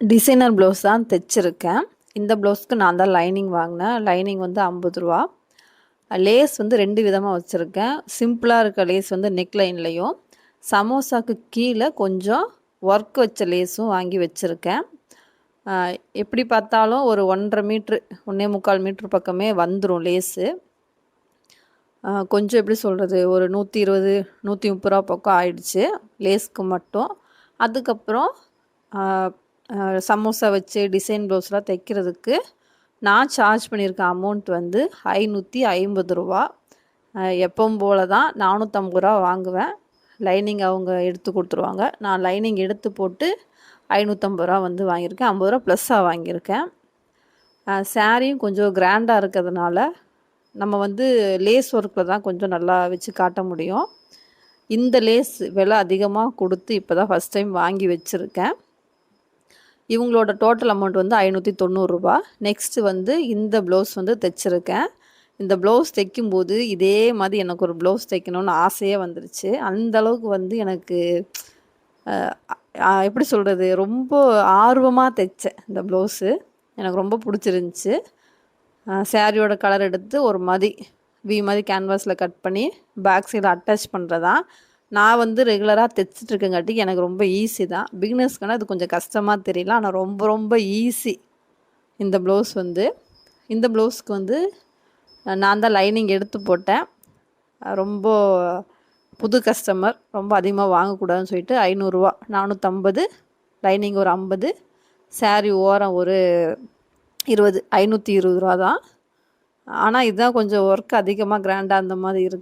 Designer blouse தான் தைச்சிருக்கேன். இந்த ப்ளவுஸ்க்கு நான் தான் லைனிங் வாங்கினேன். லைனிங் வந்து 50 ரூபா. லேஸ் வந்து 2 விதமாக வச்சுருக்கேன். சிம்பிளாக இருக்க லேஸ் வந்து நெக் லைன்லேயும், சமோசாக்கு கீழே கொஞ்சம் ஒர்க் வச்ச லேஸும் வாங்கி வச்சுருக்கேன். எப்படி பார்த்தாலும் ஒரு 1.5 மீட்ரு 1.25 மீட்ரு பக்கமே வந்துடும் லேஸு. கொஞ்சம் எப்படி சொல்கிறது, ஒரு 120 130 ரூபா பக்கம் ஆயிடுச்சு லேஸ்க்கு மட்டும். அதுக்கப்புறம் சமோசா வச்சு டிசைன் ப்ளவுஸ்லாம் தைக்கிறதுக்கு நான் சார்ஜ் பண்ணியிருக்க அமௌண்ட் வந்து 550 ரூபா. எப்பவும் போல் தான் 450 ரூபா வாங்குவேன். லைனிங் அவங்க எடுத்து கொடுத்துருவாங்க. நான் லைனிங் எடுத்து போட்டு 550 ரூபா வந்து வாங்கியிருக்கேன். 50 ரூபா ப்ளஸ்ஸாக வாங்கியிருக்கேன். சாரியும் கொஞ்சம் கிராண்டாக இருக்கிறதுனால நம்ம வந்து லேஸ் ஒர்க்கில் தான் கொஞ்சம் நல்லா வச்சு காட்ட முடியும். இந்த லேஸ் விலை அதிகமாக கொடுத்து இப்போ தான் ஃபஸ்ட் டைம் வாங்கி வச்சுருக்கேன். இவங்களோட டோட்டல் அமௌண்ட் வந்து 590 ரூபா. நெக்ஸ்ட்டு வந்து இந்த ப்ளவுஸ் வந்து தைச்சிருக்கேன். இந்த ப்ளவுஸ் தைக்கும்போது இதே மாதிரி எனக்கு ஒரு ப்ளவுஸ் தைக்கணும்னு ஆசையே வந்துருச்சு. அந்தளவுக்கு வந்து எனக்கு எப்படி சொல்கிறது, ரொம்ப ஆர்வமாக தைச்சேன் இந்த ப்ளவுஸு. எனக்கு ரொம்ப பிடிச்சிருந்துச்சி. சாரியோட கலர் எடுத்து ஒரு மாதிரி மாதிரி கேன்வாஸில் கட் பண்ணி பேக் சைடில் அட்டாச் பண்ணுறதான் நான் வந்து ரெகுலராக தைச்சிட்ருக்கங்காட்டிக்கு எனக்கு ரொம்ப ஈஸி தான். பிகினர்ஸ்க்கான அது கொஞ்சம் கஷ்டமாக தெரியல, ஆனால் ரொம்ப ரொம்ப ஈஸி இந்த ப்ளவுஸ் வந்து. இந்த ப்ளவுஸ்க்கு வந்து நான் தான் லைனிங் எடுத்து போட்டேன். ரொம்ப புது கஸ்டமர், ரொம்ப அதிகமாக வாங்கக்கூடாதுன்னு சொல்லிட்டு 500 ரூபா, 450, லைனிங் ஒரு 50, சாரீ ஓரம் ஒரு 20, 520 ரூபா தான். ஆனால் இதுதான் கொஞ்சம் ஒர்க் அதிகமாக கிராண்டாக அந்த மாதிரி இருக்குது.